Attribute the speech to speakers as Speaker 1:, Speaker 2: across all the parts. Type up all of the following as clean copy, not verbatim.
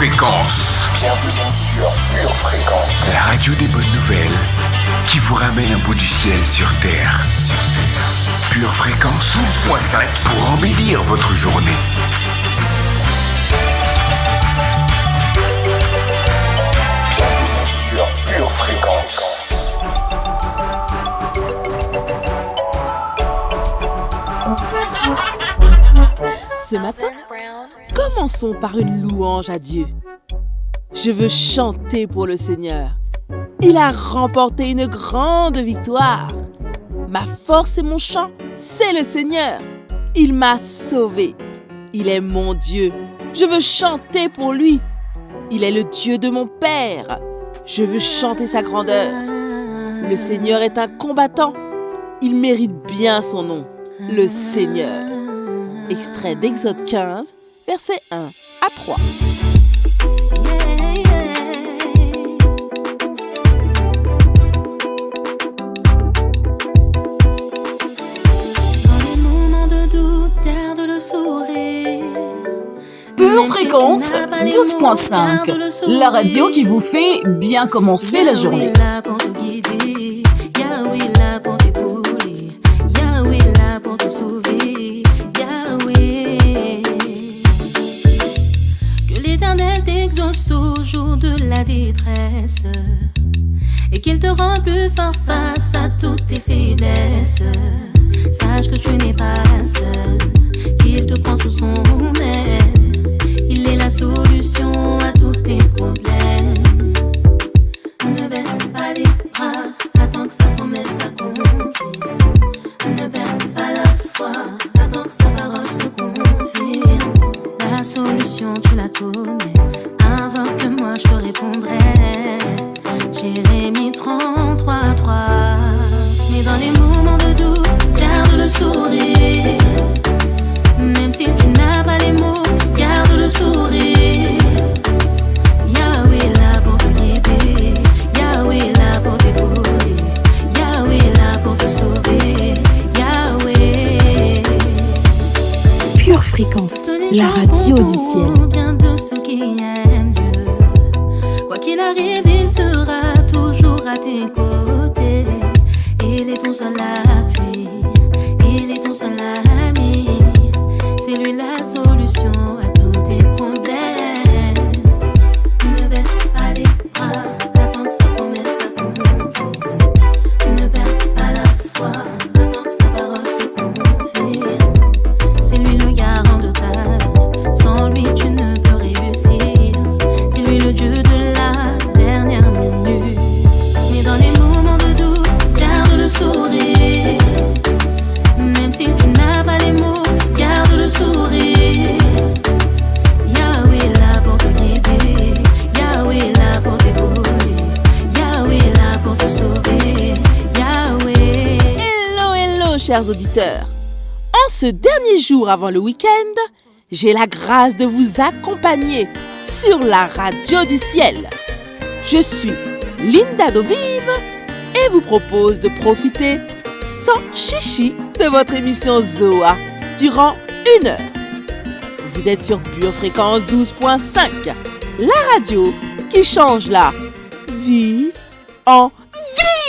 Speaker 1: Fréquence.
Speaker 2: Bienvenue sur Pure Fréquence.
Speaker 1: La radio des bonnes nouvelles qui vous ramène un bout du ciel sur Terre. Pure Fréquence 12.5 pour embellir votre journée.
Speaker 2: Bienvenue sur Pure Fréquence.
Speaker 3: Ce matin, commençons par une louange à Dieu. Je veux chanter pour le Seigneur. Il a remporté une grande victoire. Ma force et mon chant, c'est le Seigneur. Il m'a sauvé. Il est mon Dieu. Je veux chanter pour lui. Il est le Dieu de mon Père. Je veux chanter sa grandeur. Le Seigneur est un combattant. Il mérite bien son nom, le Seigneur. Extrait d'Exode 15, versets 1 à 3.
Speaker 4: Pure Fréquence 12.5, la radio qui vous fait bien commencer la journée.
Speaker 5: Que l'Éternel t'exauce au jour de la détresse et qu'il te rend plus fort face à toutes tes faiblesses. Sache que tu n'es pas seul, qu'il te prend sous son aile. Il est la solution à tous tes problèmes. Ne baisse pas les bras, attends que sa promesse s'accomplisse. Ne perds pas la foi, attends que sa parole se confirme. La solution tu la connais, invoque-moi je te répondrai. Jérémie 33:3. Mais dans les moments de doute, garde le sourire. Même si tu n'as pas les mots, garde le sourire. Yahweh est là pour te guider. Yahweh est là pour t'épauler. Yahweh est là pour te sauver. Yahweh.
Speaker 4: Pure Fréquence, la radio du ciel.
Speaker 5: Bien de ceux qui aiment Dieu. Quoi qu'il arrive, il sera toujours à tes côtés. Il est ton seul appui. Il est ton seul ami. C'est lui la solution à tous tes problèmes. Ne baisse pas les bras, attends que sa promesse s'accomplisse. Ne perds pas la foi, attends que sa parole se confirme. C'est lui le garant de ta vie, sans lui tu ne peux réussir. C'est lui le Dieu de la dernière minute. Mais dans les moments de doute, garde le sourire. Même si tu n'as pas les mots, garde le sourire. Yahweh est là pour te guider. Yahweh est là pour t'épauler. Yahweh est là pour te sauver. Yahweh.
Speaker 3: Hello, chers auditeurs. En ce dernier jour avant le week-end, j'ai la grâce de vous accompagner sur la radio du ciel. Je suis Linda Dovive et vous propose de profiter sans chichi de votre émission Zoa durant 1 heure. Vous êtes sur Pure Fréquence 12.5, la radio qui change la vie en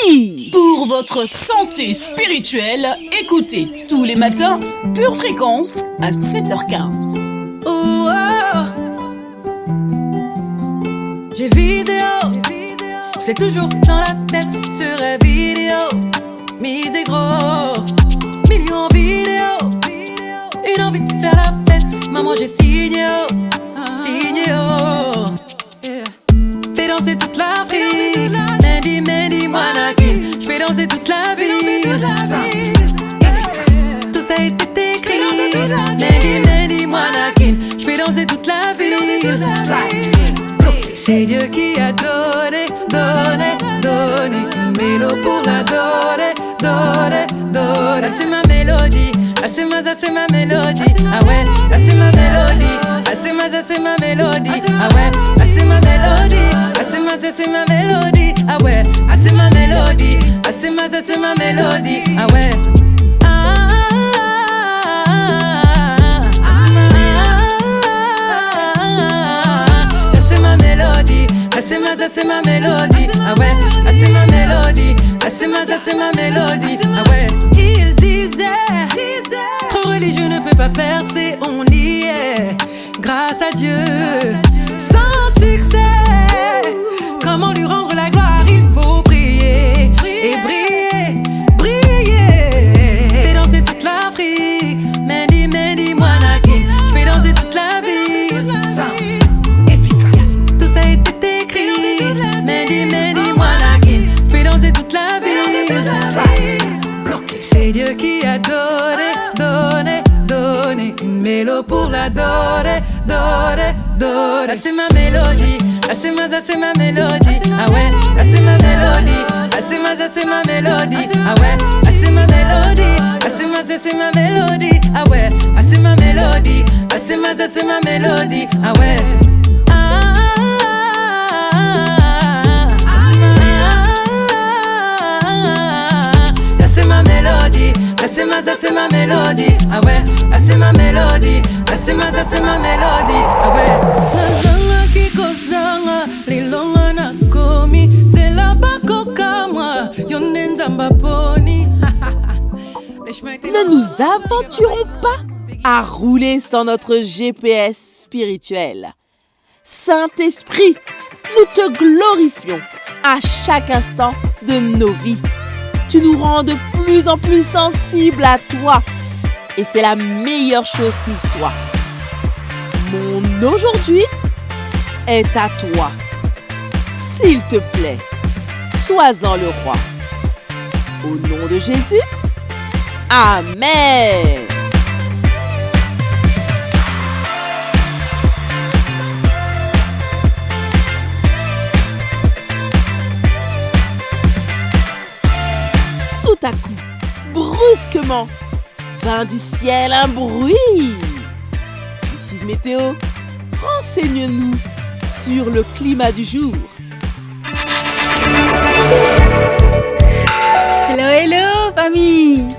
Speaker 3: vie.
Speaker 4: Pour votre santé spirituelle, écoutez tous les matins Pure Fréquence à 7h15.
Speaker 5: Oh, oh. J'ai vidéo, j'ai toujours dans la tête sur la vidéo. Mise gros, millions vidéo. Une envie de faire la fête, maman j'ai signé oh, signé oh. Yeah. Fais danser toute l'Afrique, Mendy, Manakin. J'fais danser toute la ville. Tout ça est écrit, Mendy, Manakin. J'fais danser toute la ville. C'est Dieu qui a donné une mélodie pour la donner. Là c'est ma mélodie, là c'est ma mélodie. Ah ouais, là c'est ma mélodie, là c'est ma mélodie. Ah ouais, là c'est ma mélodie, là c'est ma mélodie. Ah ouais, là c'est ma mélodie, là c'est ma mélodie. Ah ouais.
Speaker 6: ça c'est ma mélodie. Ah ouais, ah c'est ma mélodie. Ah c'est ma mélodie. Ah ouais. Il disait, trop religieux ne peut pas percer. On y est, grâce à Dieu. Sans succès, comment lui rendre la gloire? Il faut prier et briller, briller. Fais danser toute l'Afrique. Mendy, Moanakin. Fais danser toute la ville. Tout ça a été écrit. Mendy, Moanakin. Fais danser toute la ville. C'est Dieu qui a donné une mélo pour l'adorer. Ah c'est ma mélodie. Ah c'est ma mélodie. Ah ouais, ah c'est ma mélodie. Ah c'est ma mélodie. Ah ouais, ah c'est ma mélodie. Ah c'est ma mélodie. Ah ouais, ah c'est ma mélodie. Ah c'est ma mélodie. Ah ouais. C'est ma mélodie, ah c'est ma mélodie, ah ouais, ah c'est ma mélodie, ah c'est ma mélodie, ah ouais. Nazanga kikozanga, lilonga na komi, c'est la bako kamwa, yonde nzamba poni.
Speaker 3: Ne nous aventurons pas à rouler sans notre GPS spirituel. Saint-Esprit, nous te glorifions à chaque instant de nos vies. Tu nous rends de plus en plus sensibles à toi. Et c'est la meilleure chose qu'il soit. Mon aujourd'hui est à toi. S'il te plaît, sois-en le roi. Au nom de Jésus, Amen. Tout à coup, brusquement, vint du ciel un bruit. Mrs Météo, renseigne-nous sur le climat du jour.
Speaker 7: Hello famille.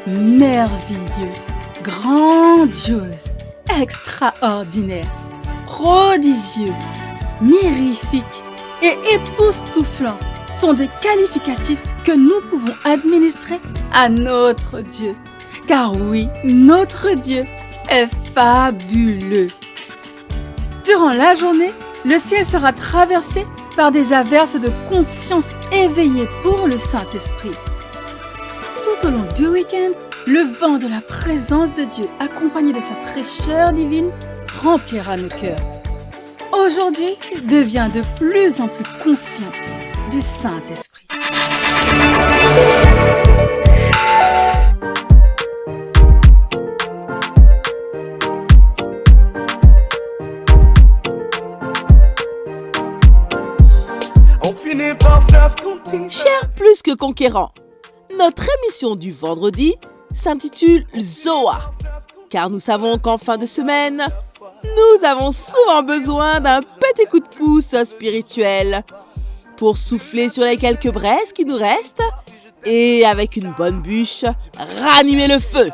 Speaker 7: Merveilleux, grandiose, extraordinaire, prodigieux, mirifique et époustouflant sont des qualificatifs que nous pouvons administrer à notre Dieu. Car oui, notre Dieu est fabuleux. Durant la journée, le ciel sera traversé par des averses de conscience éveillée pour le Saint-Esprit. Tout au long du week-end, le vent de la présence de Dieu, accompagné de sa fraîcheur divine, remplira nos cœurs. Aujourd'hui, deviens de plus en plus conscient du Saint-Esprit.
Speaker 2: On finit par faire ce qu'on dit.
Speaker 3: Chers plus que conquérants, notre émission du vendredi s'intitule Zoa, car nous savons qu'en fin de semaine, nous avons souvent besoin d'un petit coup de pouce spirituel pour souffler sur les quelques braises qui nous restent et avec une bonne bûche, ranimer le feu.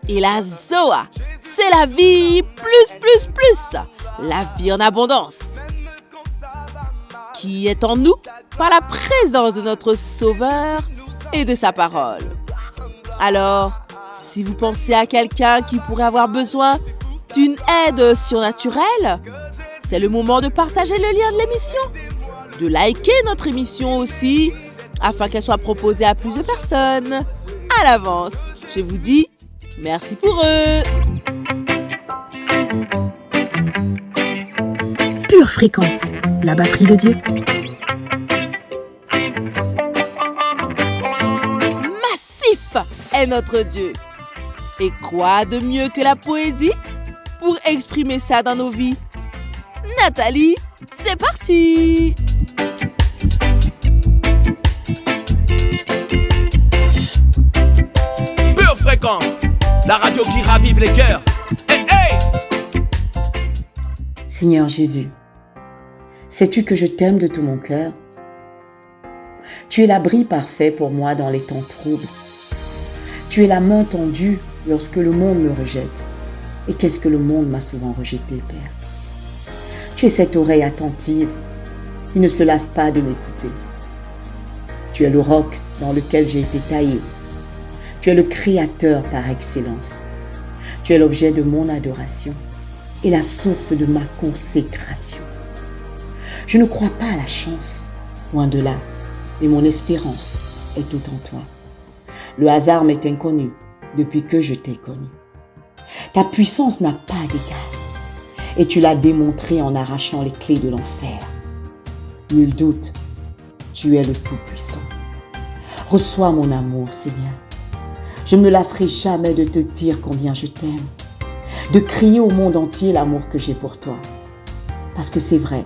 Speaker 3: Et la Zoa, c'est la vie plus, la vie en abondance, qui est en nous par la présence de notre Sauveur et de sa parole. Alors, si vous pensez à quelqu'un qui pourrait avoir besoin d'une aide surnaturelle, c'est le moment de partager le lien de l'émission, de liker notre émission aussi, afin qu'elle soit proposée à plus de personnes. À l'avance, je vous dis merci pour eux.
Speaker 8: Pure Fréquence, la batterie de Dieu.
Speaker 3: Massif est notre Dieu. Et quoi de mieux que la poésie pour exprimer ça dans nos vies? Nathalie, c'est parti!
Speaker 9: Pure Fréquence, la radio qui ravive les cœurs. Hey, hey!
Speaker 10: Seigneur Jésus, sais-tu que je t'aime de tout mon cœur? Tu es l'abri parfait pour moi dans les temps troubles. Tu es la main tendue lorsque le monde me rejette. Et qu'est-ce que le monde m'a souvent rejeté, Père? Tu es cette oreille attentive qui ne se lasse pas de m'écouter. Tu es le roc dans lequel j'ai été taillé. Tu es le créateur par excellence. Tu es l'objet de mon adoration et la source de ma consécration. Je ne crois pas à la chance, loin de là, et mon espérance est tout en toi. Le hasard m'est inconnu depuis que je t'ai connu. Ta puissance n'a pas d'égal et tu l'as démontré en arrachant les clés de l'enfer. Nul doute, tu es le Tout-Puissant. Reçois mon amour, Seigneur. Je ne me lasserai jamais de te dire combien je t'aime, de crier au monde entier l'amour que j'ai pour toi. Parce que c'est vrai,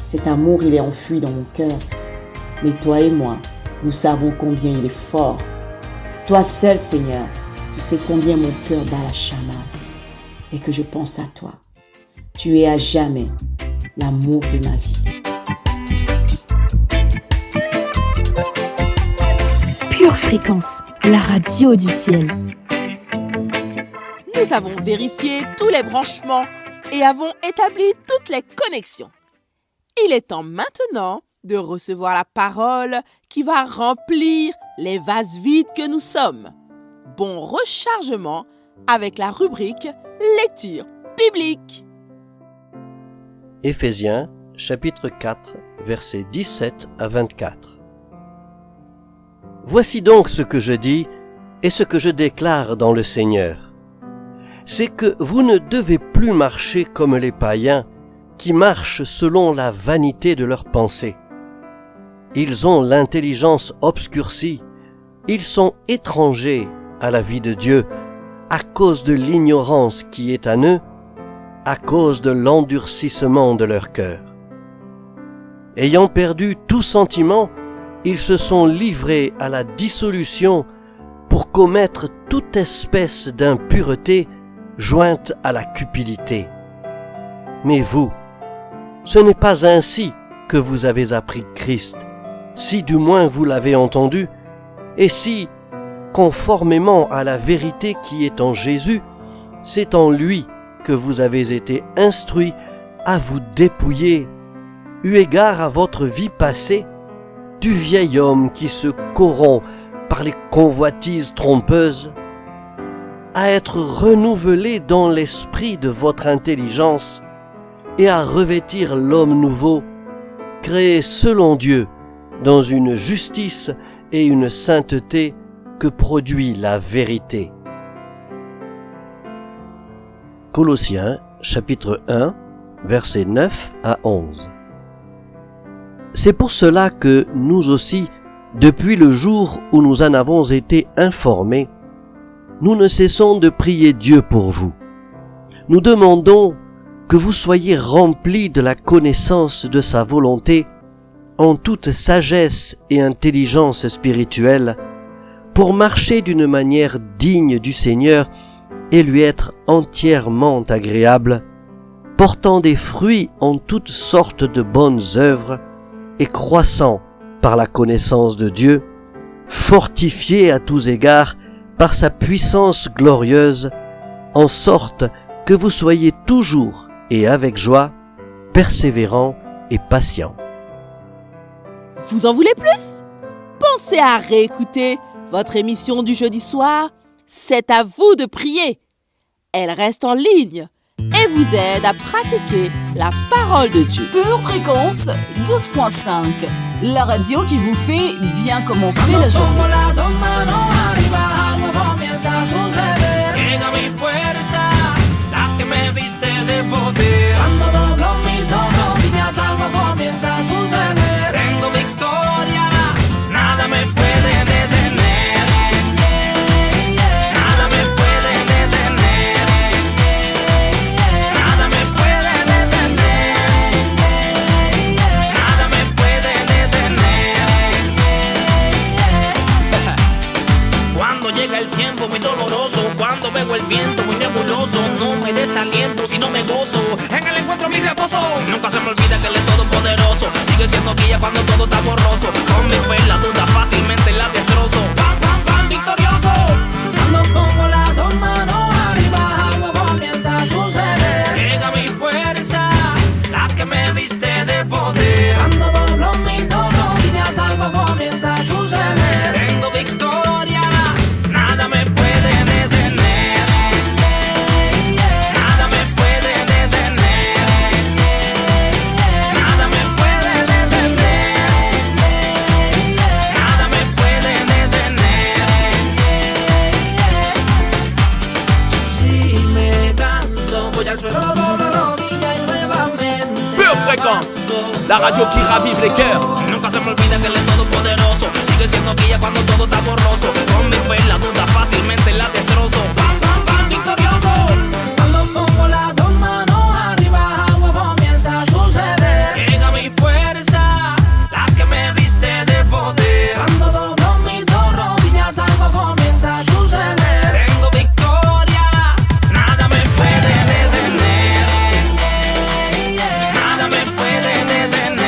Speaker 10: cet amour, il est enfui dans mon cœur. Mais toi et moi, nous savons combien il est fort. Toi seul, Seigneur, tu sais combien mon cœur bat la chamade et que je pense à toi. Tu es à jamais l'amour de ma vie.
Speaker 8: Pure Fréquence, la radio du ciel.
Speaker 3: Nous avons vérifié tous les branchements et avons établi toutes les connexions. Il est temps maintenant de recevoir la parole qui va remplir les vases vides que nous sommes. Bon rechargement avec la rubrique Lecture biblique.
Speaker 11: Éphésiens, chapitre 4, versets 17 à 24. Voici donc ce que je dis et ce que je déclare dans le Seigneur. C'est que vous ne devez plus marcher comme les païens qui marchent selon la vanité de leurs pensées. Ils ont l'intelligence obscurcie, ils sont étrangers à la vie de Dieu à cause de l'ignorance qui est en eux, à cause de l'endurcissement de leur cœur. Ayant perdu tout sentiment, ils se sont livrés à la dissolution pour commettre toute espèce d'impureté jointe à la cupidité. Mais vous, ce n'est pas ainsi que vous avez appris Christ, si du moins vous l'avez entendu, et si, conformément à la vérité qui est en Jésus, c'est en lui que vous avez été instruits à vous dépouiller, eu égard à votre vie passée, du vieil homme qui se corrompt par les convoitises trompeuses, à être renouvelé dans l'esprit de votre intelligence et à revêtir l'homme nouveau, créé selon Dieu, dans une justice et une sainteté que produit la vérité. Colossiens, chapitre 1, versets 9 à 11. C'est pour cela que nous aussi, depuis le jour où nous en avons été informés, nous ne cessons de prier Dieu pour vous. Nous demandons que vous soyez remplis de la connaissance de sa volonté en toute sagesse et intelligence spirituelle pour marcher d'une manière digne du Seigneur et lui être entièrement agréable, portant des fruits en toutes sortes de bonnes œuvres et croissant par la connaissance de Dieu, fortifié à tous égards par sa puissance glorieuse, en sorte que vous soyez toujours et avec joie, persévérants et patients.
Speaker 3: Vous en voulez plus? Pensez à réécouter votre émission du jeudi soir. C'est à vous de prier. Elle reste en ligne et vous aide à pratiquer la parole de Dieu.
Speaker 4: Pure Fréquence 12.5, la radio qui vous fait bien commencer la journée.
Speaker 2: Tengo victoria, nada me puede detener. Nada me puede detener. Nada me puede detener. Nada me puede detener. Cuando llega el tiempo muy doloroso, cuando veo el viento muy nebuloso, no me desaliento, sino me gozo. En el encuentro mi reposo. Nunca se me olvida que Él es todopoderoso. Sigue siendo guía cuando todo está borroso. Con mi fe la duda fácilmente la destrozo. Pam, pam, pam, victorioso. Cuando pongo las dos manos arriba, algo comienza a suceder. Llega mi fuerza, la que me viste de poder. Cuando el suelo, doble rodilla y nuevamente.
Speaker 9: Pure Fréquence, la radio qui ravive les cœurs.
Speaker 2: Nunca se me olvida que él es todopoderoso. Sigue siendo guía cuando todo está borroso. Con mi fe la duda fácilmente la destrozo. Pam, pam, pam, victorioso. Cuando pongo las dos manos arriba, algo comienza a suceder. Llega mi fuerza, la que me viste de poder. Cuando doblo mis dos rodillas, algo comienza a suceder. Tengo victoria, nada me puede detener. Nada me puede detener.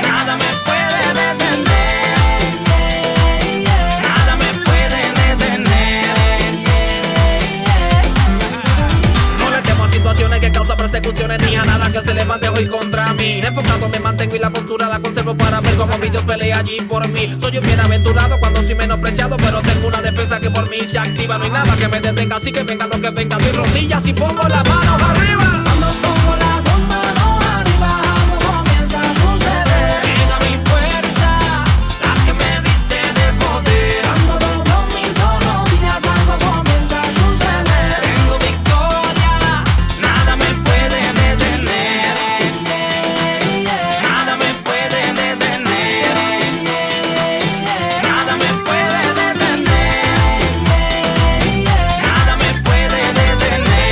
Speaker 2: Nada me puede detener. Nada me puede detener. No le temo a situaciones que causan persecuciones ni a nada que se levante hoy contra mí. Enfocado me mantengo y la postura la conservo para ver cómo mi Dios pelea allí por mí. Soy un bienaventurado cuando soy menospreciado, pero tengo una defensa que por mí se activa. No hay nada que me detenga, así que venga lo que venga. Mis rodillas y pongo las manos arriba. Cuando pongo las dos manos arriba, algo comienza a suceder. Llega mi fuerza, la que me viste de poder. Cuando doblo mis dos rodillas, algo comienza a suceder. Tengo victoria, nada me puede detener. Nada me puede detener. Nada me puede detener. Nada me puede detener.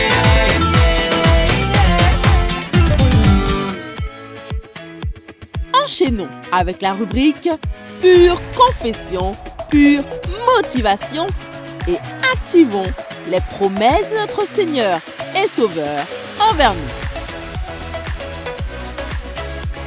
Speaker 3: Enchaînons avec la rubrique Pure Confession, Pure Motivation et activons les promesses de notre Seigneur et Sauveur envers nous.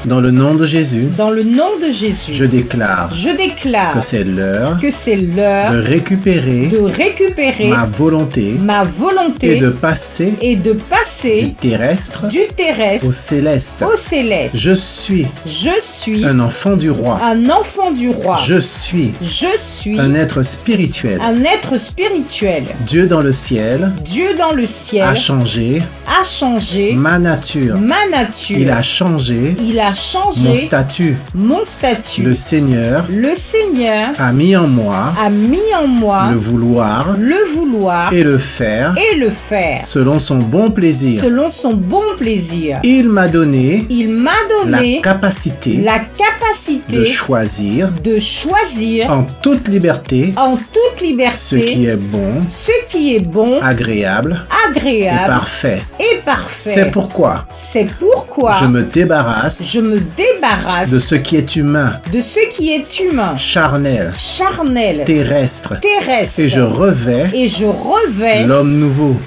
Speaker 12: Dans le nom de Jésus,
Speaker 13: Dans le nom de Jésus,
Speaker 12: je déclare
Speaker 13: je déclare
Speaker 12: que c'est l'heure
Speaker 13: que c'est l'heure
Speaker 12: de récupérer
Speaker 13: de récupérer
Speaker 12: ma volonté
Speaker 13: ma volonté
Speaker 12: et de passer
Speaker 13: et de
Speaker 12: du
Speaker 13: passer
Speaker 12: terrestre
Speaker 13: du terrestre
Speaker 12: au céleste.
Speaker 13: au céleste.
Speaker 12: Je suis
Speaker 13: Je suis
Speaker 12: un enfant du roi.
Speaker 13: un enfant du roi.
Speaker 12: Je suis
Speaker 13: Je suis
Speaker 12: un être spirituel.
Speaker 13: un être spirituel.
Speaker 12: Dieu dans le ciel
Speaker 13: Dieu dans le ciel
Speaker 12: a changé
Speaker 13: a changé
Speaker 12: ma nature.
Speaker 13: ma nature.
Speaker 12: Il a changé
Speaker 13: Il a
Speaker 12: mon
Speaker 13: changé
Speaker 12: statut.
Speaker 13: mon statut.
Speaker 12: Le Seigneur
Speaker 13: Le Seigneur
Speaker 12: a mis en moi
Speaker 13: a mis en moi
Speaker 12: le vouloir
Speaker 13: le vouloir
Speaker 12: et le faire
Speaker 13: et le faire
Speaker 12: selon son bon plaisir.
Speaker 13: selon son bon plaisir.
Speaker 12: Il m'a donné
Speaker 13: Il m'a
Speaker 12: la
Speaker 13: donné
Speaker 12: capacité
Speaker 13: la capacité
Speaker 12: de choisir
Speaker 13: de choisir
Speaker 12: en toute liberté
Speaker 13: en toute liberté
Speaker 12: ce qui est bon,
Speaker 13: ce qui est bon,
Speaker 12: agréable et
Speaker 13: agréable
Speaker 12: parfait.
Speaker 13: et parfait.
Speaker 12: C'est pourquoi
Speaker 13: C'est pourquoi
Speaker 12: je me débarrasse
Speaker 13: je me débarrasse
Speaker 12: de ce qui est humain,
Speaker 13: de ce qui est humain,
Speaker 12: charnel,
Speaker 13: charnel,
Speaker 12: terrestre,
Speaker 13: terrestre,
Speaker 12: et je revais l'homme nouveau,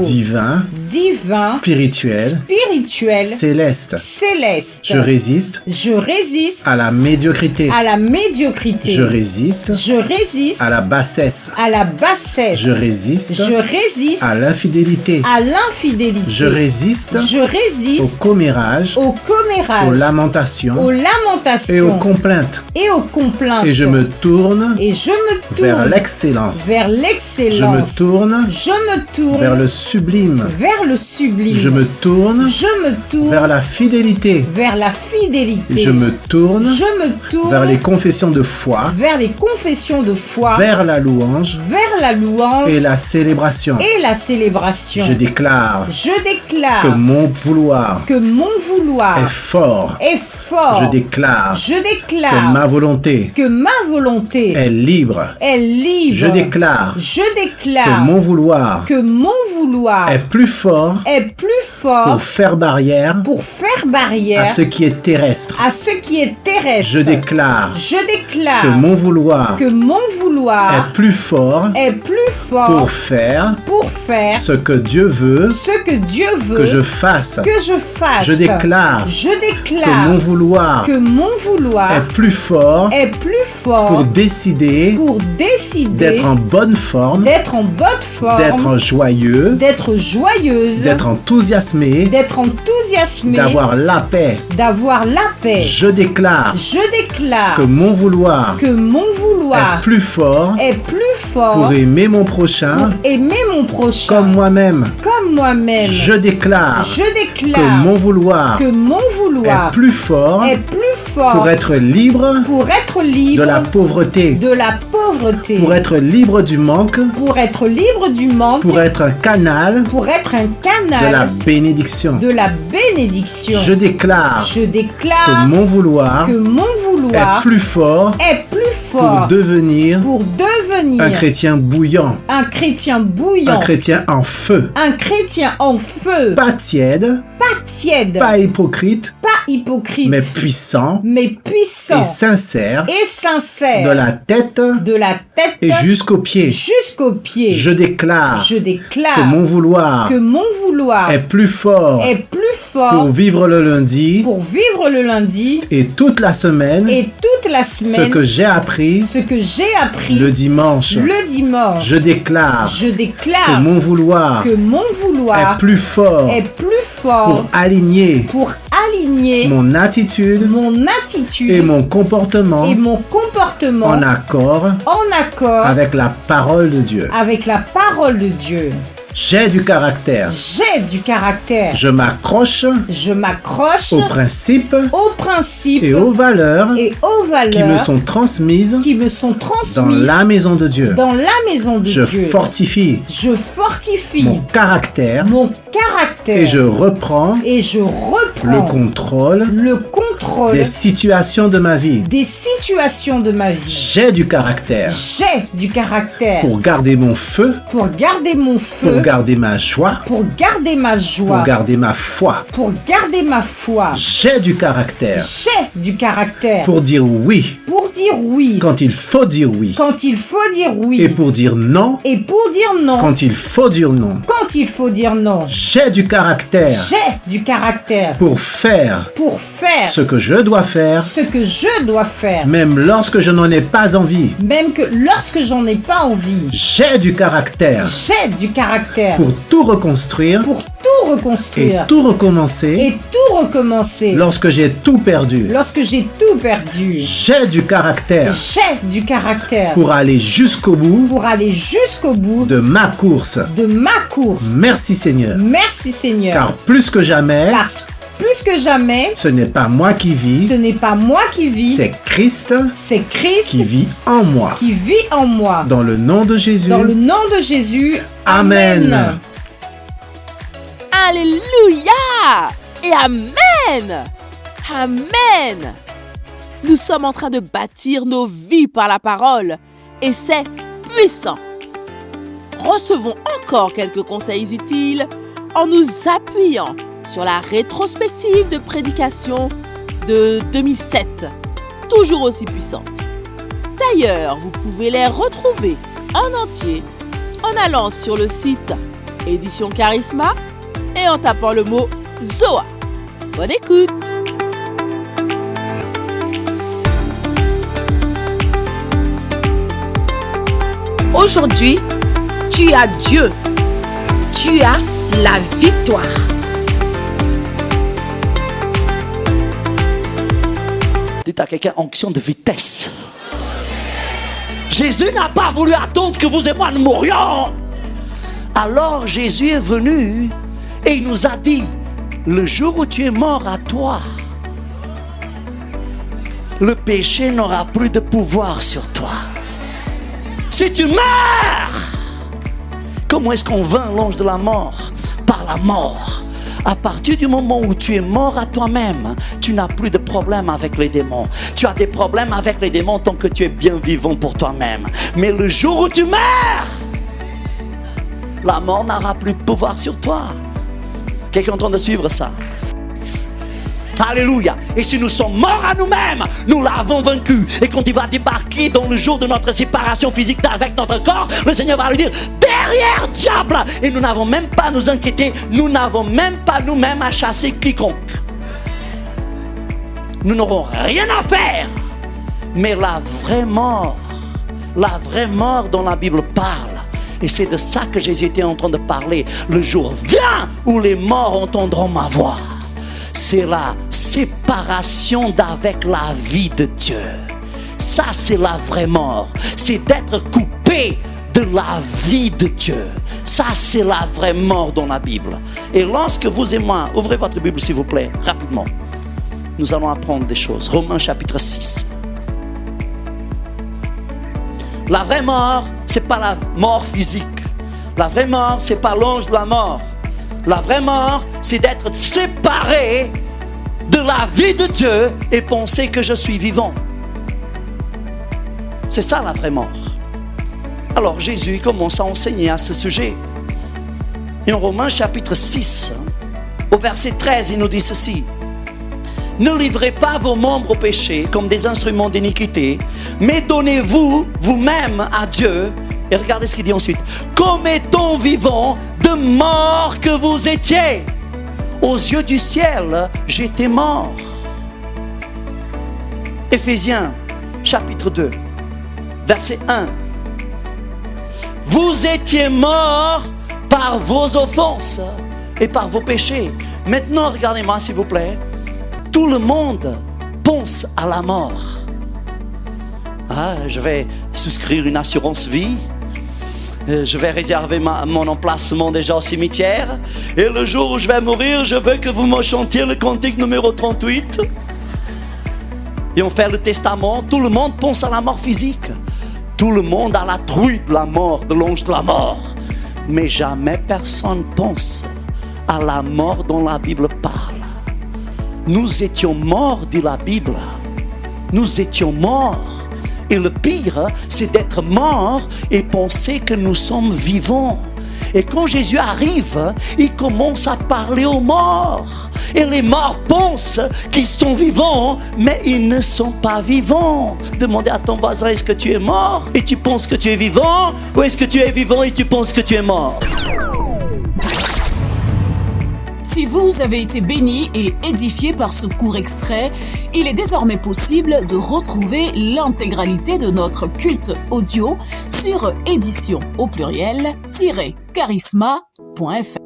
Speaker 12: divin, spirituel, céleste. Je résiste à la médiocrité. Je résiste à la bassesse. Je résiste à l'infidélité. Je résiste au commérage, aux lamentations et aux complaintes. Et je me tourne vers l'excellence. Je me tourne vers le sublime. Je me tourne vers la fidélité. Et je me tourne vers les confessions de foi. Vers la louange. Et la célébration. Je déclare que mon vouloir est fort. Je déclare que ma volonté est libre. Je déclare que mon vouloir est plus fort pour faire barrière à ce qui est terrestre. Je déclare que mon vouloir est plus fort pour faire ce que Dieu veut que je fasse. Je déclare que mon vouloir est plus fort pour décider d'être en bonne forme, d'être joyeux, d'être enthousiasmé, d'avoir la paix. Je déclare que mon vouloir est plus fort pour aimer mon prochain comme moi-même.
Speaker 13: moi-même.
Speaker 12: Je déclare que mon vouloir est plus fort pour être libre de la pauvreté, pour être libre du manque, pour être un canal de la bénédiction. Je déclare que mon vouloir est plus fort pour devenir un chrétien bouillant, un chrétien en feu, pas tiède, pas hypocrite, mais puissant, et sincère, de la tête et jusqu'aux pieds. Je déclare que mon vouloir est plus fort pour vivre le lundi et toute la semaine ce que j'ai appris le dimanche. Je déclare que mon vouloir est plus fort pour aligner mon attitude et mon comportement en accord avec la parole de Dieu. J'ai du caractère. Je m'accroche aux principes et aux valeurs qui me sont transmises dans la maison de Dieu. Je fortifie mon caractère et je reprends le contrôle des situations de ma vie. J'ai du caractère pour garder mon feu, pour garder ma joie, pour garder ma foi. J'ai du caractère pour dire oui quand il faut dire oui, et pour dire non quand il faut dire non. J'ai du caractère pour faire ce que je dois faire, même lorsque je n'en ai pas envie. J'ai du caractère pour tout reconstruire, et tout recommencer, lorsque j'ai tout perdu. J'ai du caractère pour aller jusqu'au bout de ma course. Merci Seigneur. Car plus que jamais, ce n'est pas moi qui vis, c'est Christ qui vit en moi. Dans le nom de Jésus. Amen.
Speaker 3: Alléluia et Amen. Amen. Nous sommes en train de bâtir nos vies par la parole et c'est puissant. Recevons encore quelques conseils utiles en nous appuyant sur la rétrospective de prédication de 2007, toujours aussi puissante. D'ailleurs, vous pouvez les retrouver en entier en allant sur le site Édition Charisma et en tapant le mot Zoa. Bonne écoute!
Speaker 14: Aujourd'hui, tu as Dieu. Tu as la victoire.
Speaker 15: Dites à quelqu'un, onction de vitesse. Jésus n'a pas voulu attendre que vous et moi nous mourions. Alors Jésus est venu et il nous a dit, le jour où tu es mort à toi, le péché n'aura plus de pouvoir sur toi. Si tu meurs, comment est-ce qu'on vainc l'ange de la mort? Par la mort. À partir du moment où tu es mort à toi-même, tu n'as plus de problème avec les démons. Tu as des problèmes avec les démons tant que tu es bien vivant pour toi-même. Mais le jour où tu meurs, la mort n'aura plus de pouvoir sur toi. Quelqu'un est en train de suivre ça? Alléluia. Et si nous sommes morts à nous-mêmes, nous l'avons vaincu. Et quand il va débarquer dans le jour de notre séparation physique avec notre corps, le Seigneur va lui dire, derrière diable. Et nous n'avons même pas à nous inquiéter. Nous n'avons même pas nous-mêmes à chasser quiconque. Nous n'aurons rien à faire. Mais la vraie mort dont la Bible parle, et c'est de ça que Jésus était en train de parler. Le jour vient où les morts entendront ma voix. C'est la séparation d'avec la vie de Dieu. Ça, c'est la vraie mort. C'est d'être coupé de la vie de Dieu. Ça, c'est la vraie mort dans la Bible. Et lorsque vous et moi, ouvrez votre Bible s'il vous plaît, rapidement. Nous allons apprendre des choses. Romains chapitre 6. La vraie mort, ce n'est pas la mort physique. La vraie mort, ce n'est pas l'ange de la mort. La vraie mort, c'est d'être séparé de la vie de Dieu et penser que je suis vivant. C'est ça la vraie mort. Alors Jésus commence à enseigner à ce sujet. Et en Romains chapitre 6, au verset 13, il nous dit ceci. Ne livrez pas vos membres au péché comme des instruments d'iniquité, mais donnez-vous vous-même à Dieu. Et regardez ce qu'il dit ensuite. Comme étant vivant de mort que vous étiez. Aux yeux du ciel, j'étais mort. Éphésiens chapitre 2, verset 1. Vous étiez morts par vos offenses et par vos péchés. Maintenant, regardez-moi s'il vous plaît. Tout le monde pense à la mort. Ah, je vais souscrire une assurance vie. Je vais réserver mon emplacement déjà au cimetière. Et le jour où je vais mourir, je veux que vous me chantiez le cantique numéro 38. Et on fait le testament. Tout le monde pense à la mort physique. Tout le monde a la trouille de la mort, de l'ange de la mort. Mais jamais personne pense à la mort dont la Bible parle. Nous étions morts, dit la Bible. Nous étions morts. Et le pire, c'est d'être mort et penser que nous sommes vivants. Et quand Jésus arrive, il commence à parler aux morts. Et les morts pensent qu'ils sont vivants, mais ils ne sont pas vivants. Demandez à ton voisin, est-ce que tu es mort et tu penses que tu es vivant? Ou est-ce que tu es vivant et tu penses que tu es mort?
Speaker 4: Si vous avez été béni et édifié par ce court extrait, il est désormais possible de retrouver l'intégralité de notre culte audio sur édition au pluriel -charisma.fr.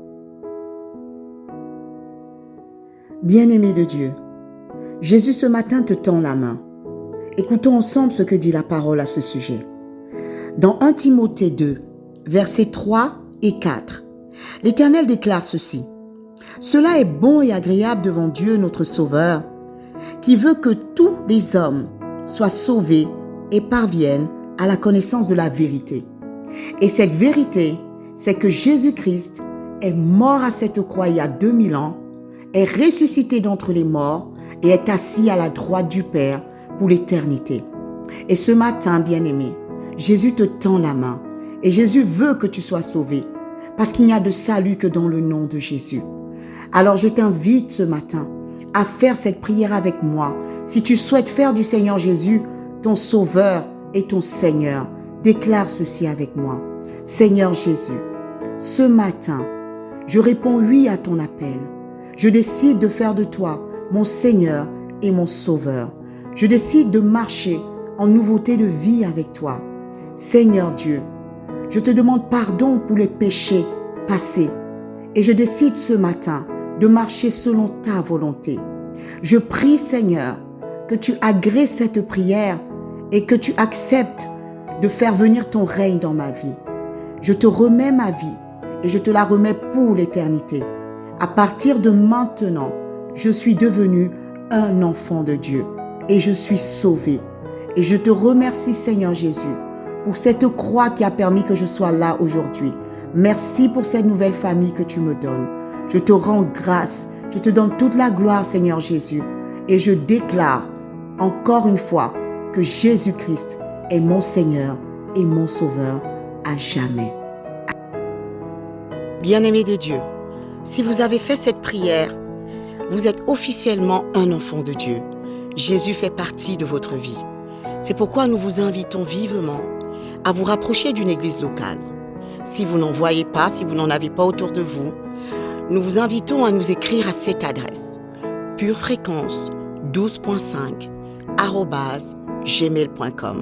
Speaker 10: Bien-aimé de Dieu, Jésus ce matin te tend la main. Écoutons ensemble ce que dit la parole à ce sujet. Dans 1 Timothée 2, versets 3 et 4, l'Éternel déclare ceci. Cela est bon et agréable devant Dieu notre Sauveur, qui veut que tous les hommes soient sauvés et parviennent à la connaissance de la vérité. Et cette vérité, c'est que Jésus-Christ est mort à cette croix il y a 2000 ans, est ressuscité d'entre les morts et est assis à la droite du Père pour l'éternité. Et ce matin, bien-aimé, Jésus te tend la main et Jésus veut que tu sois sauvé parce qu'il n'y a de salut que dans le nom de Jésus. Alors je t'invite ce matin à faire cette prière avec moi. Si tu souhaites faire du Seigneur Jésus ton Sauveur et ton Seigneur, déclare ceci avec moi. Seigneur Jésus, ce matin, je réponds oui à ton appel. Je décide de faire de toi mon Seigneur et mon Sauveur. Je décide de marcher en nouveauté de vie avec toi. Seigneur Dieu, je te demande pardon pour les péchés passés et je décide ce matin de marcher selon ta volonté. Je prie, Seigneur, que tu agrées cette prière et que tu acceptes de faire venir ton règne dans ma vie. Je te remets ma vie et je te la remets pour l'éternité. À partir de maintenant, je suis devenu un enfant de Dieu et je suis sauvé. Et je te remercie, Seigneur Jésus, pour cette croix qui a permis que je sois là aujourd'hui. Merci pour cette nouvelle famille que tu me donnes. Je te rends grâce, je te donne toute la gloire, Seigneur Jésus, et je déclare encore une fois que Jésus-Christ est mon Seigneur et mon Sauveur à jamais. Bien-aimés de Dieu, si vous avez fait cette prière, vous êtes officiellement un enfant de Dieu. Jésus fait partie de votre vie. C'est pourquoi nous vous invitons vivement à vous rapprocher d'une église locale. Si vous n'en voyez pas, si vous n'en avez pas autour de vous, nous vous invitons à nous écrire à cette adresse purefréquence12.5@gmail.com.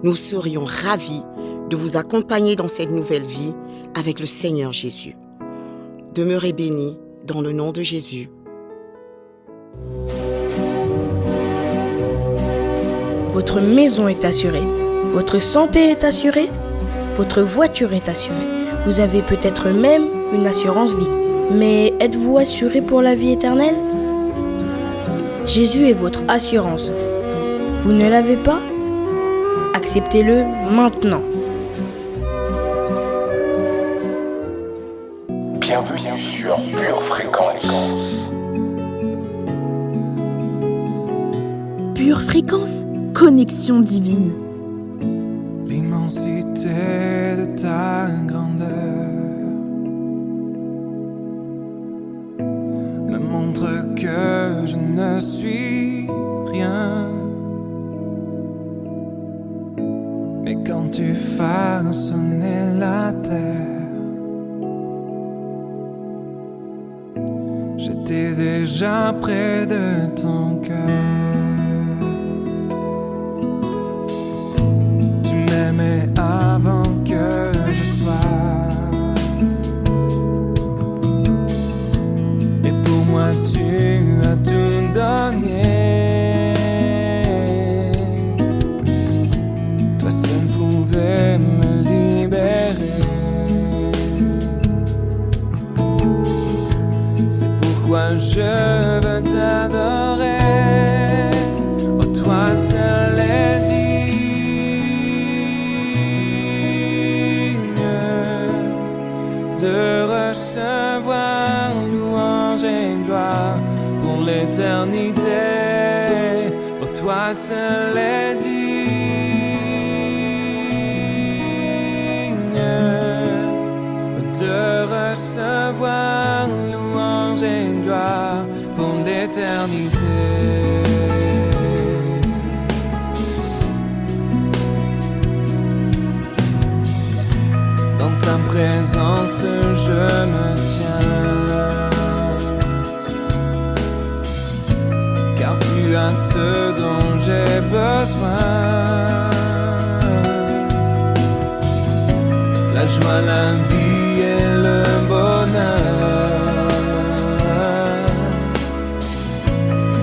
Speaker 10: Nous serions ravis de vous accompagner dans cette nouvelle vie avec le Seigneur Jésus. Demeurez bénis dans le nom de Jésus.
Speaker 16: Votre maison est assurée, votre santé est assurée, votre voiture est assurée. Vous avez peut-être même une assurance vie. Mais êtes-vous assuré pour la vie éternelle? Jésus est votre assurance. Vous ne l'avez pas? Acceptez-le maintenant.
Speaker 1: Bienvenue sur Pure Fréquence.
Speaker 8: Pure Fréquence, connexion divine.
Speaker 17: L'immensité de ta grandeur me montre que je ne suis rien. Mais quand tu façonnais la terre, j'étais déjà près de ton cœur. Tu m'aimais avant que je sois, et pour moi tu as tout donné. Toi seul pouvais me libérer. C'est pourquoi je veux t'adorer. Oh, toi seul est digne de recevoir louange et gloire pour l'éternité. Oh, toi seul est digne de recevoir louange et gloire pour l'éternité. Dans ta présence je me tiens, car tu as ce dont j'ai besoin. La joie, la vie et le bonheur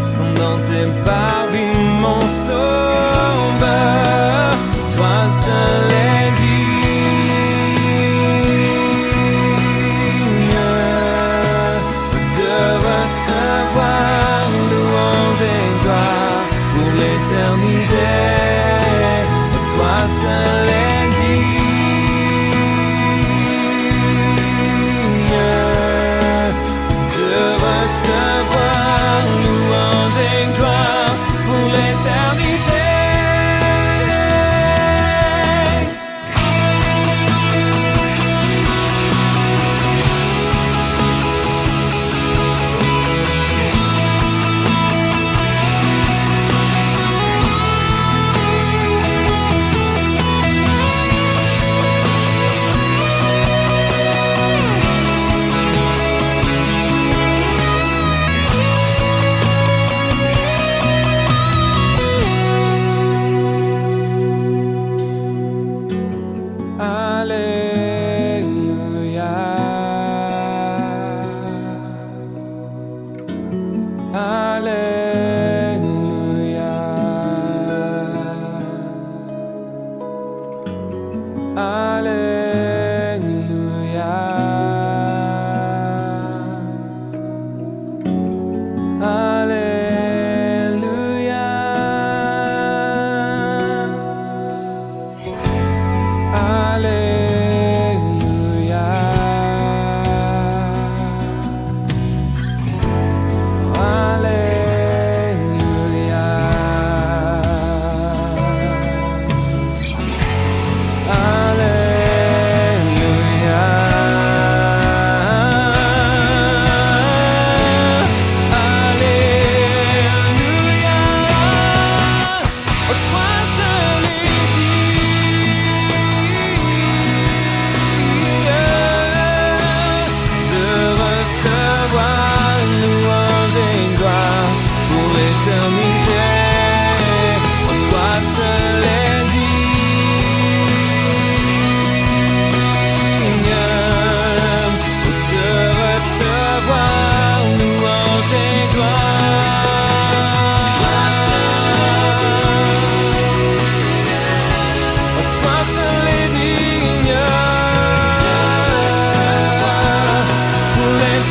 Speaker 17: sont dans tes parvis, mon sauveur. Toi seul est digne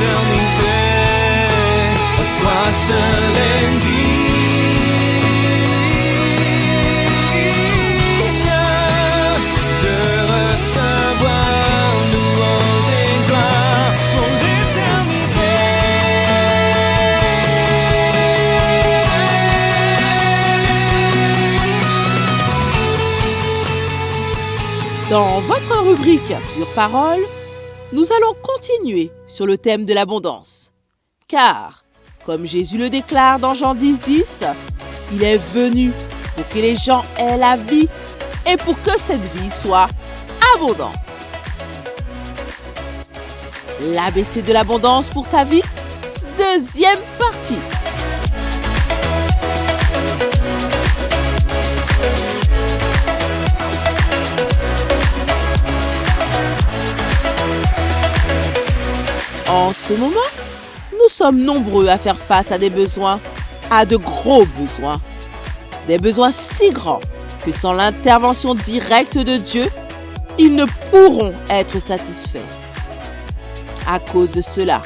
Speaker 17: l'éternité. Toi seul est digne de recevoir louange et gloire pour l'éternité.
Speaker 3: Dans votre rubrique Pure Parole, nous allons continuer sur le thème de l'abondance. Car, comme Jésus le déclare dans Jean 10:10, il est venu pour que les gens aient la vie et pour que cette vie soit abondante. L'ABC de l'abondance pour ta vie, deuxième partie. En ce moment, nous sommes nombreux à faire face à des besoins, à de gros besoins. Des besoins si grands que sans l'intervention directe de Dieu, ils ne pourront être satisfaits. À cause de cela,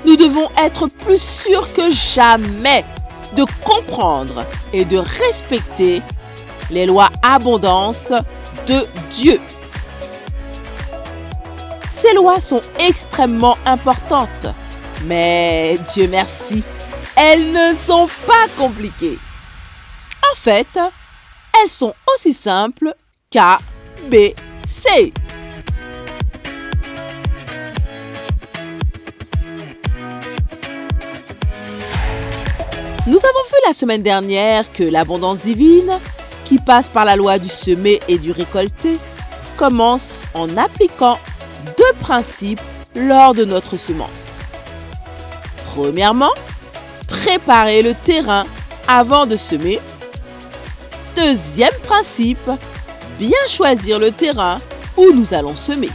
Speaker 3: nous devons être plus sûrs que jamais de comprendre et de respecter les lois abondance de Dieu. Ces lois sont extrêmement importantes, mais Dieu merci, elles ne sont pas compliquées. En fait, elles sont aussi simples qu'A, B, C. Nous avons vu la semaine dernière que l'abondance divine, qui passe par la loi du semer et du récolter, commence en appliquant deux principes lors de notre semence. Premièrement, préparer le terrain avant de semer. Deuxième principe, bien choisir le terrain où nous allons semer.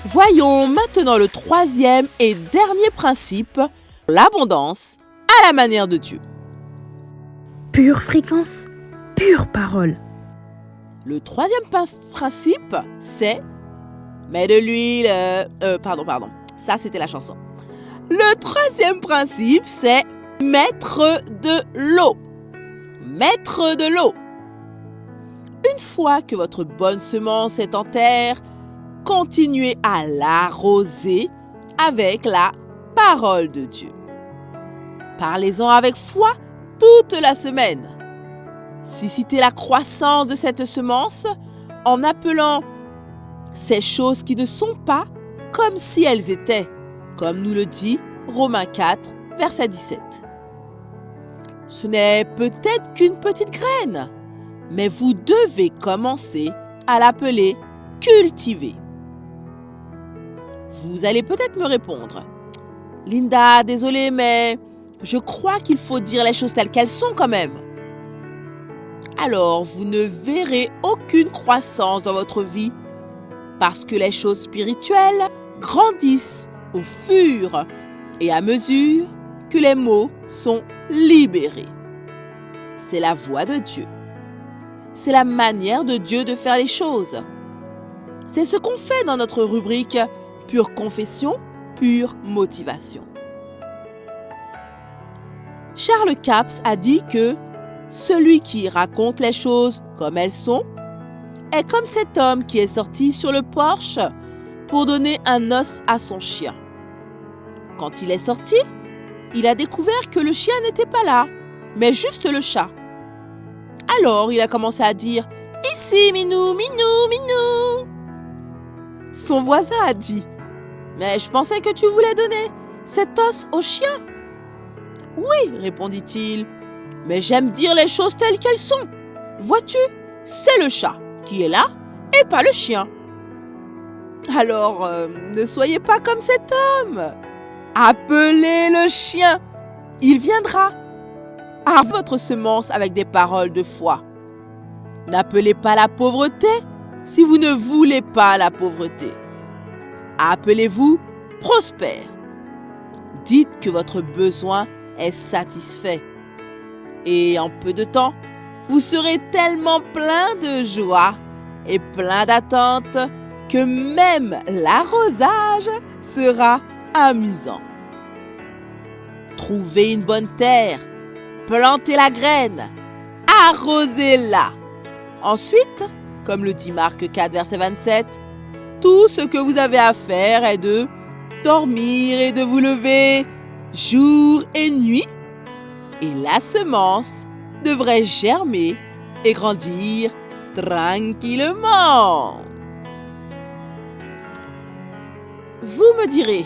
Speaker 3: Voyons maintenant le troisième et dernier principe, l'abondance à la manière de Dieu.
Speaker 8: Pure fréquence, pure parole.
Speaker 3: Le troisième principe, c'est mets de l'huile. Ça, c'était la chanson. Le troisième principe, c'est mettre de l'eau. Mettre de l'eau. Une fois que votre bonne semence est en terre, continuez à l'arroser avec la parole de Dieu. Parlez-en avec foi toute la semaine. Suscitez la croissance de cette semence en appelant ces choses qui ne sont pas comme si elles étaient, comme nous le dit Romains 4, verset 17. Ce n'est peut-être qu'une petite graine, mais vous devez commencer à l'appeler cultiver. Vous allez peut-être me répondre, Linda, désolée, mais je crois qu'il faut dire les choses telles qu'elles sont quand même. Alors, vous ne verrez aucune croissance dans votre vie parce que les choses spirituelles grandissent au fur et à mesure que les mots sont libérés. C'est la voix de Dieu. C'est la manière de Dieu de faire les choses. C'est ce qu'on fait dans notre rubrique Pure confession, pure motivation. Charles Capps a dit que celui qui raconte les choses comme elles sont est comme cet homme qui est sorti sur le porche pour donner un os à son chien. Quand il est sorti, il a découvert que le chien n'était pas là, mais juste le chat. Alors il a commencé à dire « Ici, Minou, Minou, Minou !» Son voisin a dit « Mais je pensais que tu voulais donner cet os au chien !»« Oui, répondit-il, mais j'aime dire les choses telles qu'elles sont. Vois-tu, c'est le chat qui est là et pas le chien. Alors, ne soyez pas comme cet homme. Appelez le chien, il viendra. Arrosez votre semence avec des paroles de foi. N'appelez pas la pauvreté si vous ne voulez pas la pauvreté. Appelez-vous prospère. Dites que votre besoin est satisfait. Et en peu de temps, vous serez tellement plein de joie et plein d'attente que même l'arrosage sera amusant. Trouvez une bonne terre, plantez la graine, arrosez-la. Ensuite, comme le dit Marc 4, verset 27, tout ce que vous avez à faire est de dormir et de vous lever jour et nuit, et la semence devrait germer et grandir tranquillement. Vous me direz,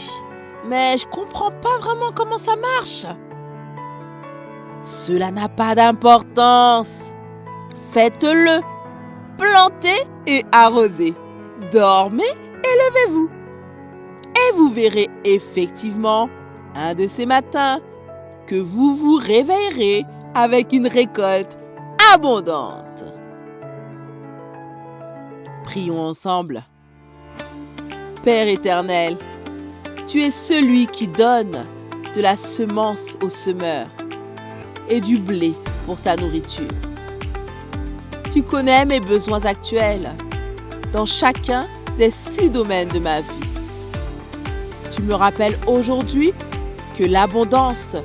Speaker 3: mais je comprends pas vraiment comment ça marche. Cela n'a pas d'importance. Faites-le. Plantez et arrosez. Dormez et levez-vous. Et vous verrez effectivement, un de ces matins, que vous vous réveillerez avec une récolte abondante. Prions ensemble. Père éternel, tu es celui qui donne de la semence au semeur et du blé pour sa nourriture. Tu connais mes besoins actuels dans chacun des 6 domaines de ma vie. Tu me rappelles aujourd'hui que l'abondance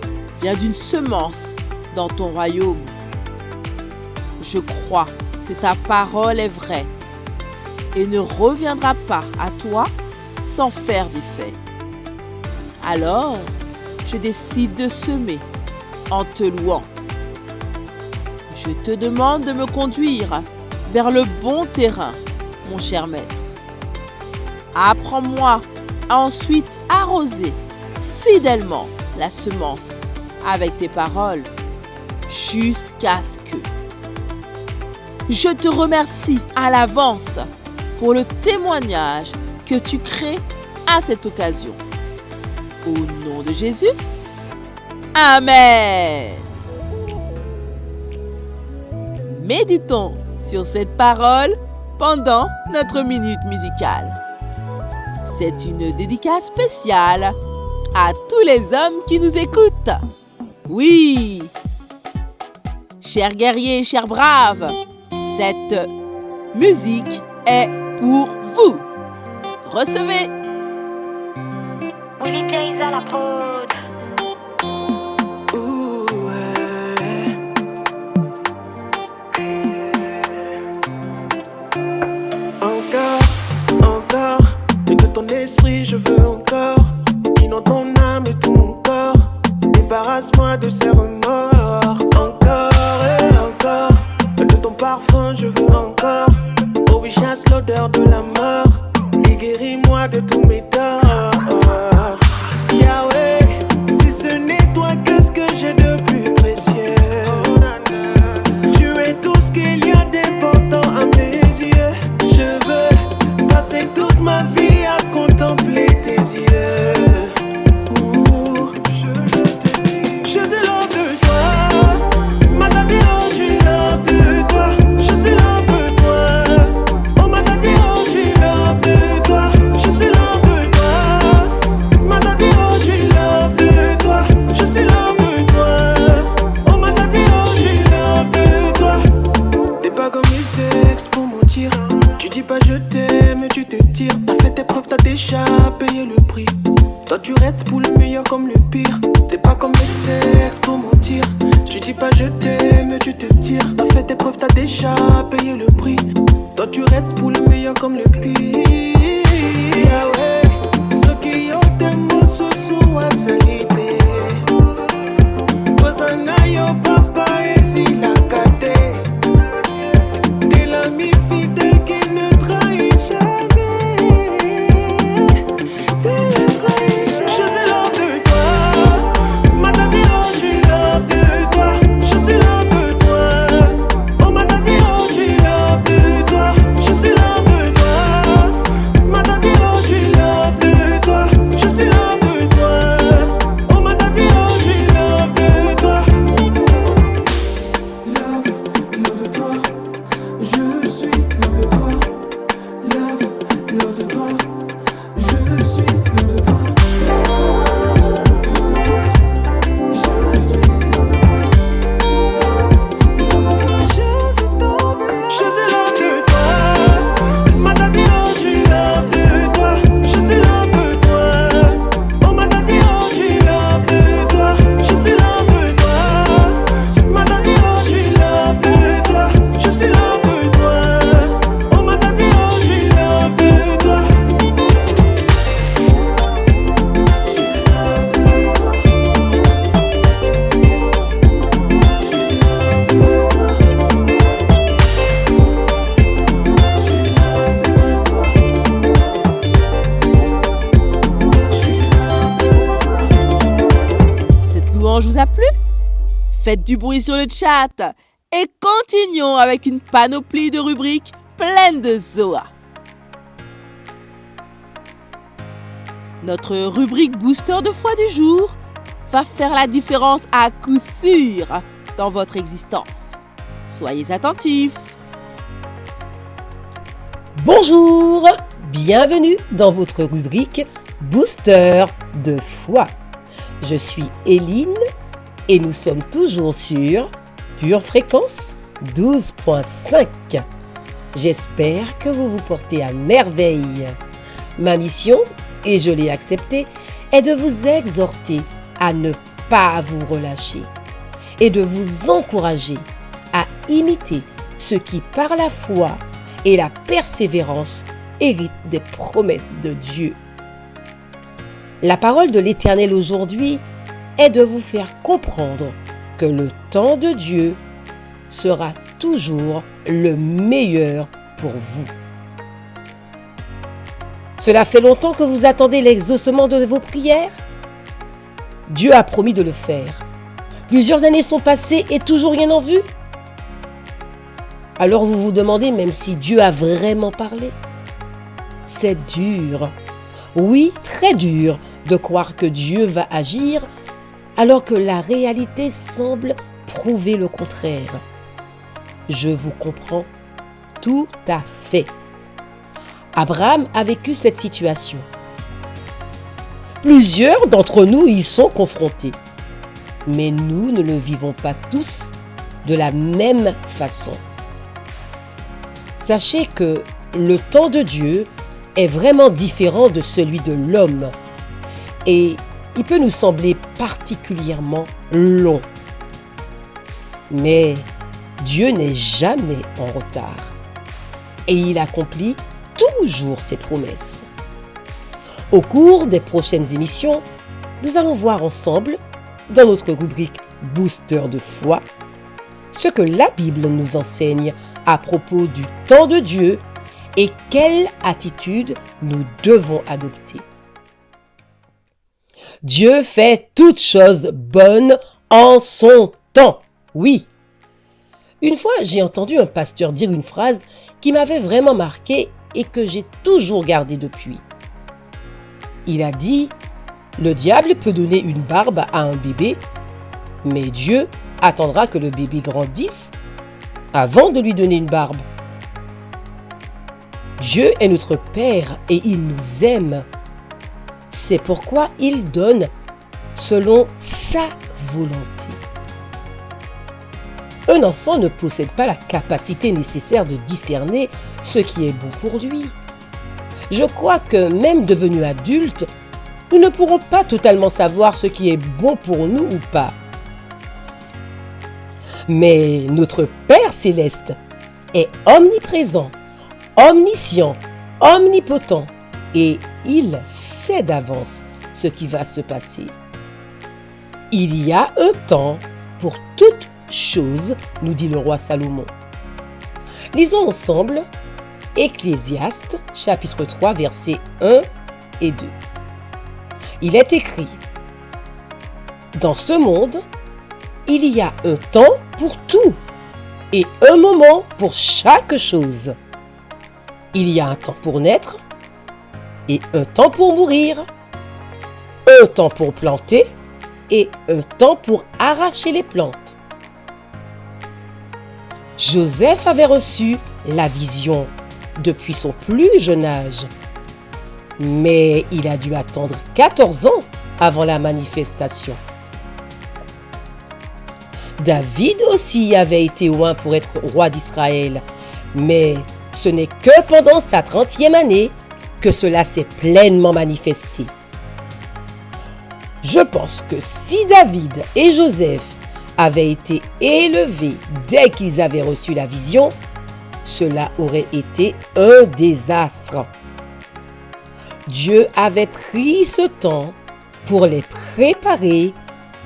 Speaker 3: vient d'une semence dans ton royaume. Je crois que ta parole est vraie et ne reviendra pas à toi sans faire d'effet. Alors, je décide de semer en te louant. Je te demande de me conduire vers le bon terrain, mon cher maître. Apprends-moi à ensuite arroser fidèlement la semence avec tes paroles jusqu'à ce que. Je te remercie à l'avance pour le témoignage que tu crées à cette occasion. Au nom de Jésus, Amen. Méditons sur cette parole pendant notre minute musicale. C'est une dédicace spéciale à tous les hommes qui nous écoutent. Oui, chers guerriers, chers braves, cette musique est pour vous. Recevez.
Speaker 18: Willie Jays à la prod.
Speaker 17: Encore, et de ton esprit je veux encore. Inonde ton âme et tout mon corps. Débarrasse-moi de ces remords. Encore et encore, de ton parfum je veux encore. Oh oui, chasse l'odeur de la mort et guéris-moi de tous mes torts. Yahweh, si ce n'est toi, qu'est-ce que j'ai de plus précieux? Tu es tout ce qu'il y a d'important à mes yeux. Je veux passer toute ma vie à contempler tes yeux. Je suis l'homme de toi. Matati, oh, je suis l'homme de toi. Je suis l'homme de toi. Oh, Matati, oh, je suis l'homme de toi. Je suis l'homme de toi. Matati, oh, je suis l'homme de toi. Je suis l'homme de toi. Oh, Matati, oh, je suis l'homme de toi. T'es pas comme les ex pour mentir. Tu dis pas je t'aime, tu te tires. T'as fait tes preuves, t'as déjà payé le prix. Toi tu restes pour le meilleur comme le pire. T'es pas comme les ex pour mentir. Tu dis pas je t'aime, tu te tires. T'as fait tes preuves, t'as déjà payé le prix. Toi tu restes pour le meilleur comme le pire. Yahweh, ceux qui ont des mots sous à salité. Posana yo papa et si la kate. T'es l'ami fidèle qui ne trahit jamais. Je suis l'homme de toi.
Speaker 3: louange vous a plu? Faites du bruit sur le chat et continuons avec une panoplie de rubriques pleines de Zoa. Notre rubrique Booster de foi du jour va faire la différence à coup sûr dans votre existence. Soyez attentifs.
Speaker 18: Bonjour, bienvenue dans votre rubrique Booster de foi. Je suis Éline et nous sommes toujours sur Pure Fréquence 12.5. J'espère que vous vous portez à merveille. Ma mission, et je l'ai acceptée, est de vous exhorter à ne pas vous relâcher et de vous encourager à imiter ceux qui, par la foi et la persévérance, héritent des promesses de Dieu. La parole de l'Éternel aujourd'hui est de vous faire comprendre que le temps de Dieu sera toujours le meilleur pour vous. Cela fait longtemps que vous attendez l'exaucement de vos prières? Dieu a promis de le faire. Plusieurs années sont passées et toujours rien en vue? Alors vous vous demandez même si Dieu a vraiment parlé? C'est dur, oui, très dur de croire que Dieu va agir alors que la réalité semble prouver le contraire. Je vous comprends tout à fait. Abraham a vécu cette situation. Plusieurs d'entre nous y sont confrontés, mais nous ne le vivons pas tous de la même façon. Sachez que le temps de Dieu est vraiment différent de celui de l'homme et il peut nous sembler particulièrement long. Mais Dieu n'est jamais en retard et il accomplit toujours ses promesses. Au cours des prochaines émissions, nous allons voir ensemble, dans notre rubrique Booster de foi, ce que la Bible nous enseigne à propos du temps de Dieu et quelle attitude nous devons adopter. Dieu fait toutes choses bonnes en son temps, oui. Une fois, j'ai entendu un pasteur dire une phrase qui m'avait vraiment marqué et que j'ai toujours gardée depuis. Il a dit « Le diable peut donner une barbe à un bébé, mais Dieu attendra que le bébé grandisse avant de lui donner une barbe. » Dieu est notre Père et il nous aime. C'est pourquoi il donne selon sa volonté. Un enfant ne possède pas la capacité nécessaire de discerner ce qui est bon pour lui. Je crois que même devenus adultes, nous ne pourrons pas totalement savoir ce qui est bon pour nous ou pas. Mais notre Père céleste est omniprésent, omniscient, omnipotent et il sait d'avance ce qui va se passer. Il y a un temps pour toute chose, nous dit le roi Salomon. Lisons ensemble Ecclésiaste, chapitre 3, versets 1 et 2. Il est écrit: Dans ce monde, il y a un temps pour tout et un moment pour chaque chose. Il y a un temps pour naître et un temps pour mourir, un temps pour planter et un temps pour arracher les plantes. Joseph avait reçu la vision depuis son plus jeune âge, mais il a dû attendre 14 ans avant la manifestation. David aussi avait été loin pour être roi d'Israël, mais ce n'est que pendant sa 30e année que cela s'est pleinement manifesté. Je pense que si David et Joseph avaient été élevés dès qu'ils avaient reçu la vision, cela aurait été un désastre. Dieu avait pris ce temps pour les préparer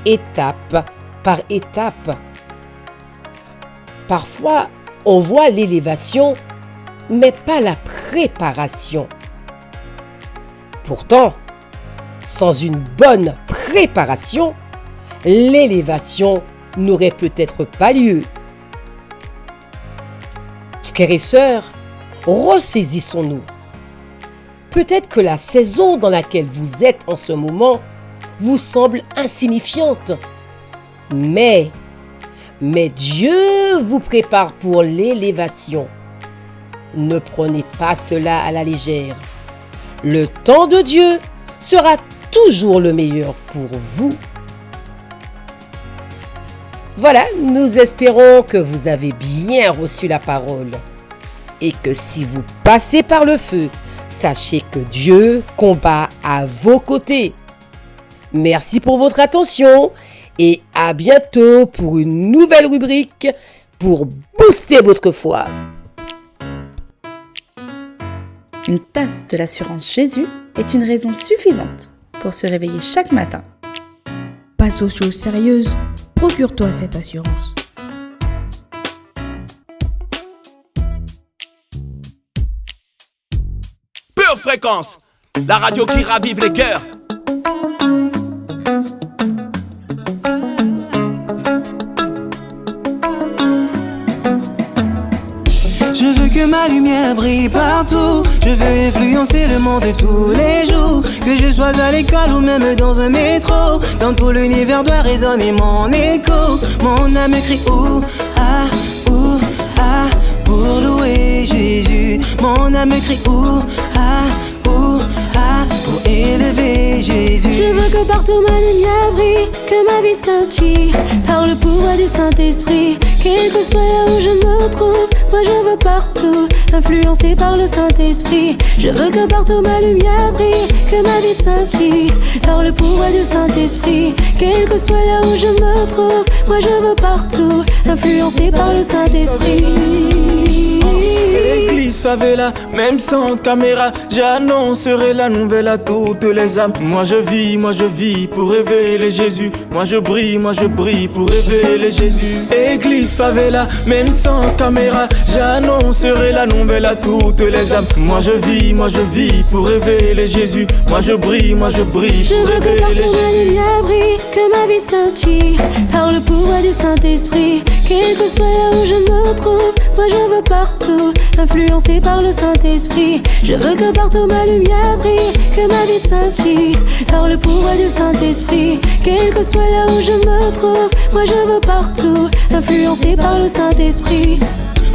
Speaker 18: étape par étape. Parfois, on voit l'élévation, mais pas la préparation. Pourtant, sans une bonne préparation, l'élévation n'aurait peut-être pas lieu. Frères et sœurs, ressaisissons-nous. Peut-être que la saison dans laquelle vous êtes en ce moment vous semble insignifiante. Mais Dieu vous prépare pour l'élévation. Ne prenez pas cela à la légère. Le temps de Dieu sera toujours le meilleur pour vous. Voilà, nous espérons que vous avez bien reçu la parole et que si vous passez par le feu, sachez que Dieu combat à vos côtés. Merci pour votre attention et à bientôt pour une nouvelle rubrique pour booster votre foi.
Speaker 8: Une tasse de l'assurance Jésus est une raison suffisante pour se réveiller chaque matin.
Speaker 16: Passe aux choses sérieuses, procure-toi cette assurance.
Speaker 9: Pure Fréquence, la radio qui ravive les cœurs.
Speaker 6: Je veux que ma lumière brille partout. Je veux influencer le monde tous les jours. Que je sois à l'école ou même dans un métro, dans tout l'univers doit résonner mon écho. Mon âme crie ouh ah, pour louer Jésus. Mon âme crie ouh ah, pour élever Jésus.
Speaker 19: Je veux que partout ma lumière brille, que ma vie scintille par le pouvoir du Saint-Esprit. Quel que soit là où je me trouve, moi je veux partout influencé par le Saint-Esprit. Je veux que partout ma lumière brille, que ma vie scintille par le pouvoir du Saint-Esprit. Quel que soit là où je me trouve, moi je veux partout influencé par le Saint-Esprit.
Speaker 20: Église favela, même sans caméra, j'annoncerai la nouvelle à toutes les âmes. Moi je vis pour révéler Jésus. Moi je brille pour révéler Jésus. Église favela, même sans caméra, j'annoncerai la nouvelle à toutes les âmes. Moi je vis pour révéler Jésus. Moi je brille pour révéler Jésus.
Speaker 19: Je veux que partout ma lumière brille, que ma vie scintille par le pouvoir du Saint-Esprit. Quel que soit là où je me trouve, moi je veux partout influencé par le Saint-Esprit. Je veux que partout ma lumière brille, que ma vie scintille par le pouvoir du Saint-Esprit. Quel que soit là où je me trouve, moi je veux partout influencé par le Saint-Esprit.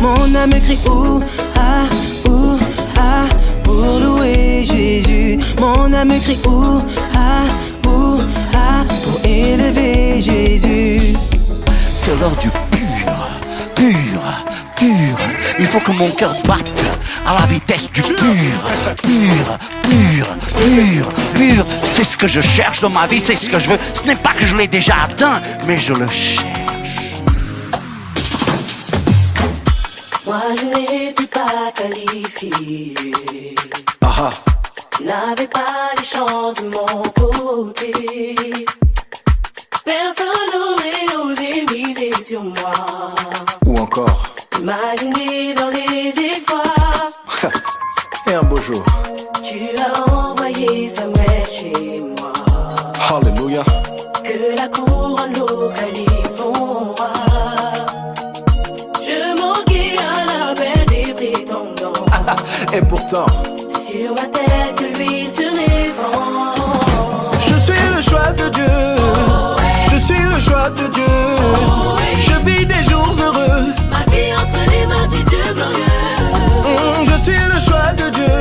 Speaker 6: Mon âme crie ouh ah, pour louer Jésus. Mon âme crie ouh ah, pour élever Jésus.
Speaker 15: C'est l'heure du pur. Il faut que mon cœur batte à la vitesse du pur. C'est ce que je cherche dans ma vie, c'est ce que je veux. Ce n'est pas que je l'ai déjà atteint, mais je le cherche.
Speaker 19: Moi je n'étais pas qualifié, n'avais pas les chances de mon côté. Personne n'aurait osé miser sur moi.
Speaker 20: Ou encore
Speaker 19: Imaginer dans les espoirs.
Speaker 20: et un beau jour.
Speaker 19: Tu as envoyé Samuel chez moi.
Speaker 20: Alléluia.
Speaker 19: Que la couronne localise son roi. Je manquais à l'appel des prétendants.
Speaker 20: Et pourtant,
Speaker 19: sur ma tête que l'huile se répand.
Speaker 20: Je suis le choix de Dieu. Je suis le choix de Dieu. Je vis des jours heureux.
Speaker 19: Ma vie entre les mains du Dieu glorieux.
Speaker 20: Je suis le choix de Dieu.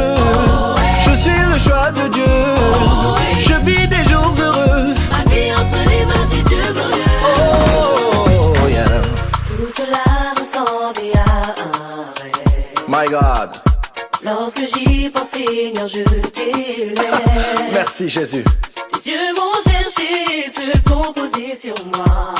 Speaker 20: Je suis le choix de Dieu. Je vis des jours heureux.
Speaker 19: Ma vie entre les mains du Dieu glorieux.
Speaker 20: Oh yeah.
Speaker 19: Tout cela ressemblait à un rêve.
Speaker 20: My God.
Speaker 19: Lorsque j'y pense, Seigneur, je t'élève.
Speaker 20: Merci Jésus.
Speaker 19: Tes yeux m'ont cherché, se sont posés sur moi.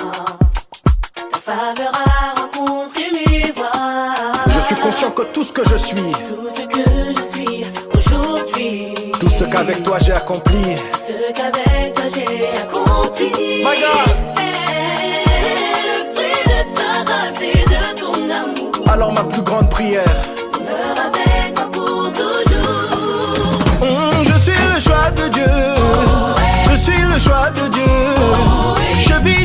Speaker 19: Ta faveur a rencontré mes voies.
Speaker 20: Je suis conscient que tout ce que je suis,
Speaker 19: tout ce que je suis aujourd'hui,
Speaker 20: tout ce qu'avec toi j'ai accompli,
Speaker 19: ce qu'avec toi j'ai accompli,
Speaker 20: My God.
Speaker 19: C'est le fruit de ta grâce et de ton amour.
Speaker 20: Alors ma plus grande prière,
Speaker 19: demeure avec moi pour toujours.
Speaker 20: Je suis le choix de Dieu. Je suis le choix de Dieu. Je vis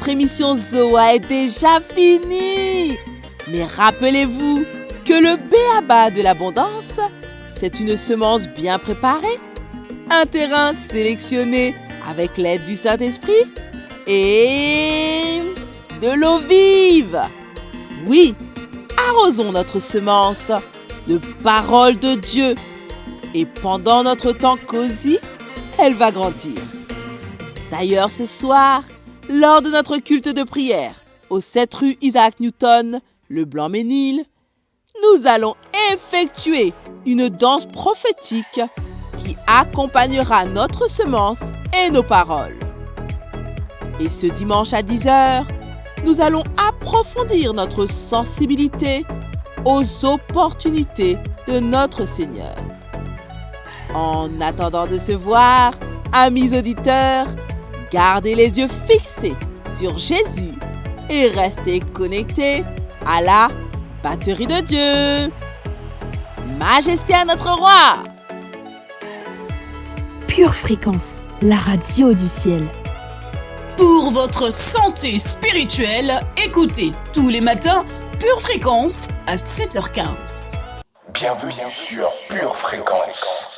Speaker 3: Notre émission Zoa est déjà finie. Mais rappelez-vous que le b.a.-ba de l'abondance, c'est une semence bien préparée, un terrain sélectionné avec l'aide du Saint-Esprit et de l'eau vive. Oui, arrosons notre semence de parole de Dieu et pendant notre temps cosy, elle va grandir. D'ailleurs, ce soir, lors de notre culte de prière au 7 rue Isaac Newton, le Blanc-Ménil, nous allons effectuer une danse prophétique qui accompagnera notre semence et nos paroles. Et ce dimanche à 10h, nous allons approfondir notre sensibilité aux opportunités de notre Seigneur. En attendant de se voir, amis auditeurs, gardez les yeux fixés sur Jésus et restez connectés à la batterie de Dieu. Majesté à notre roi.
Speaker 14: Pure Fréquence, la radio du ciel.
Speaker 4: Pour votre santé spirituelle, écoutez tous les matins Pure Fréquence à 7h15.
Speaker 1: Bienvenue sur Pure Fréquence.